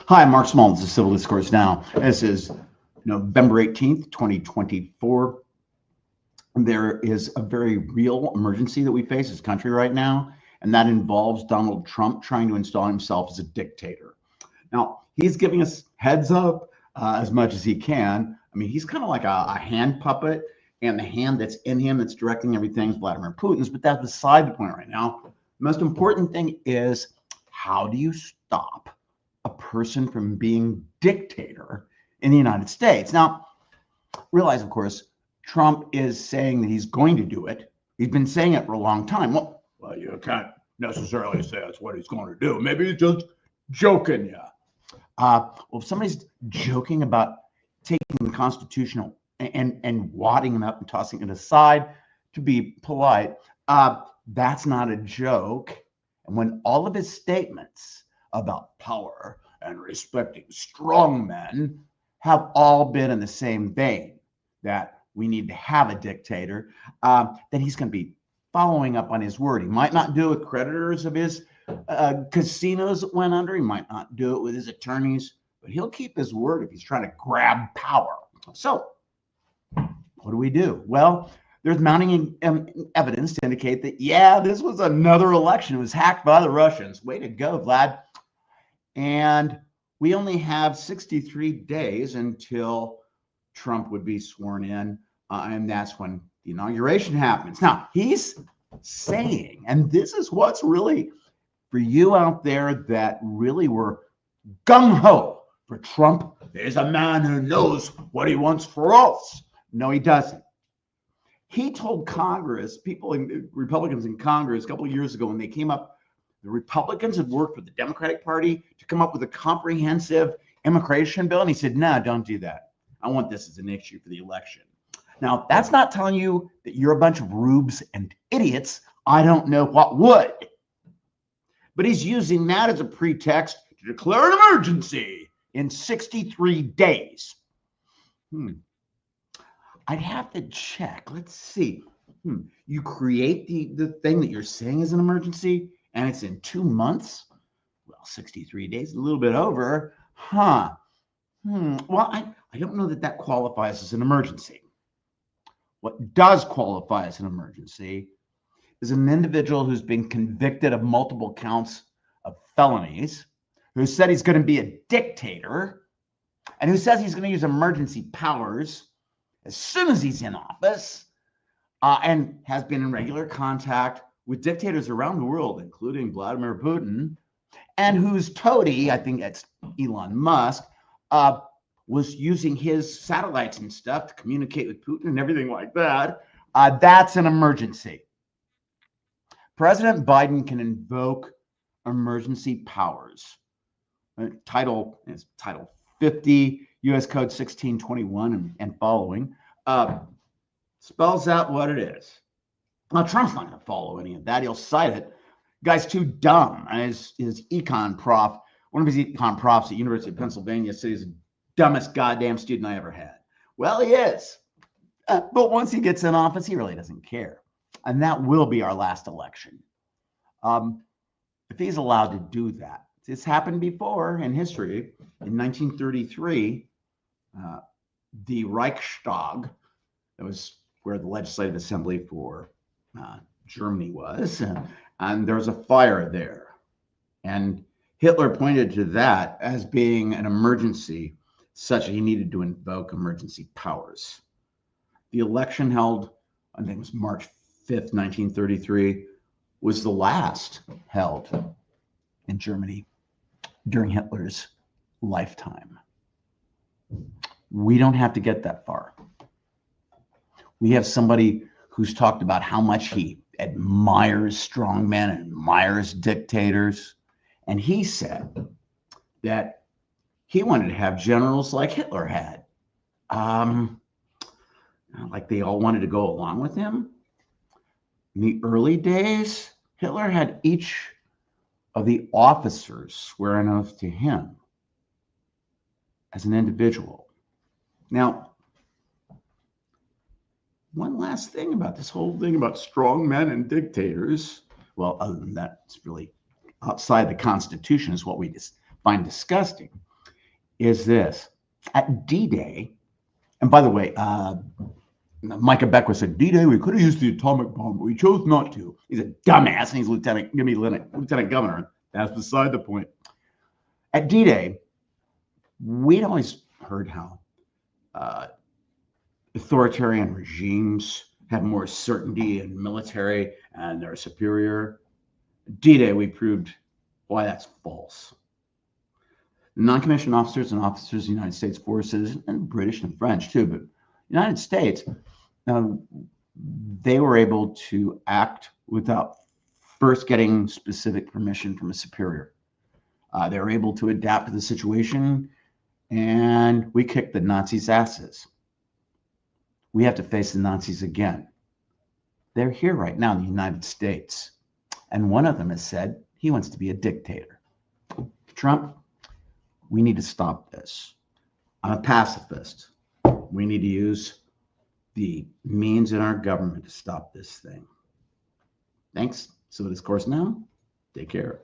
Hi, I'm Mark Small. This is Civil Discourse Now. This is November 18th, 2024. There is a very real emergency that we face as a country right now, and that involves Donald Trump trying to install himself as a dictator. Now, he's giving us heads up as much as he can. I mean, he's kind of like a hand puppet, and the hand that's in him that's directing everything is Vladimir Putin's, but that's beside the point right now. The most important thing is, how do you stop a person from being dictator in the United States? Now, realize, of course, Trump is saying that he's going to do it. He's been saying it for a long time. Well, you can't necessarily say that's what he's going to do. Maybe he's just joking you. Well, if somebody's joking about taking the constitutional and wadding it up and tossing it aside to be polite, that's not a joke. And when all of his statements about power and respecting strong men have all been in the same vein, that we need to have a dictator, then he's going to be following up on his word. He might not do it with creditors of his casinos that went under. He might not do it with his attorneys, but he'll keep his word if he's trying to grab power. So what do we do? Well, there's mounting evidence to indicate that, yeah, this was another election. It was hacked by the Russians. Way to go, Vlad. And we only have 63 days until Trump would be sworn in, and that's when the inauguration happens. Now, he's saying, and this is what's really, for you out there that really were gung-ho for Trump, there's a man who knows what he wants for us. No, he doesn't. He told Congress, Republicans in Congress a couple of years ago when they came up, the Republicans had worked with the Democratic Party to come up with a comprehensive immigration bill. And he said, no, don't do that. I want this as an issue for the election. Now, that's not telling you that you're a bunch of rubes and idiots. I don't know what would. But he's using that as a pretext to declare an emergency in 63 days. I'd have to check. Let's see. You create the thing that you're saying is an emergency, and it's in 2 months? Well, 63 days, a little bit over. Well, I don't know that qualifies as an emergency. What does qualify as an emergency is an individual who's been convicted of multiple counts of felonies, who said he's going to be a dictator, and who says he's going to use emergency powers as soon as he's in office, and has been in regular contact with dictators around the world, including Vladimir Putin, and whose toady, I think it's Elon Musk, was using his satellites and stuff to communicate with Putin and everything like that. That's an emergency. President Biden can invoke emergency powers. Title 50, U.S. Code 1621 and following, spells out what it is. Now, Trump's not going to follow any of that. He'll cite it. The guy's too dumb. And his econ prof, one of his econ profs at University of Pennsylvania, said he's the dumbest goddamn student I ever had. Well, he is. But once he gets in office, he really doesn't care. And that will be our last election. If he's allowed to do that. It's happened before in history. In 1933, the Reichstag, that was where the Legislative Assembly for Germany was, and there was a fire there. And Hitler pointed to that as being an emergency, such that he needed to invoke emergency powers. The election held, I think it was March 5th, 1933, was the last held in Germany during Hitler's lifetime. We don't have to get that far. We have somebody who's talked about how much he admires strong men and admires dictators. And he said that he wanted to have generals like Hitler had. Like they all wanted to go along with him. In the early days, Hitler had each of the officers swear an oath to him as an individual. Now, one last thing about this whole thing about strong men and dictators. Well, other than that, it's really outside the Constitution is what we find disgusting. is this. At D-Day, and by the way, Micah Beckwith said, D-Day, we could have used the atomic bomb, but we chose not to. He's a dumbass, and he's lieutenant governor. That's beside the point. At D-Day, we'd always heard how authoritarian regimes have more certainty in military and they're superior. D-Day, we proved why that's false. Non-commissioned officers and officers of the United States forces, and British and French too, but United States, they were able to act without first getting specific permission from a superior. They were able to adapt to the situation, and we kicked the Nazis' asses. We have to face the Nazis again. They're here right now in the United States, and one of them has said he wants to be a dictator. Trump, we need to stop this. I'm a pacifist. We need to use the means in our government to stop this thing. Thanks. So Discourse Now. Take care.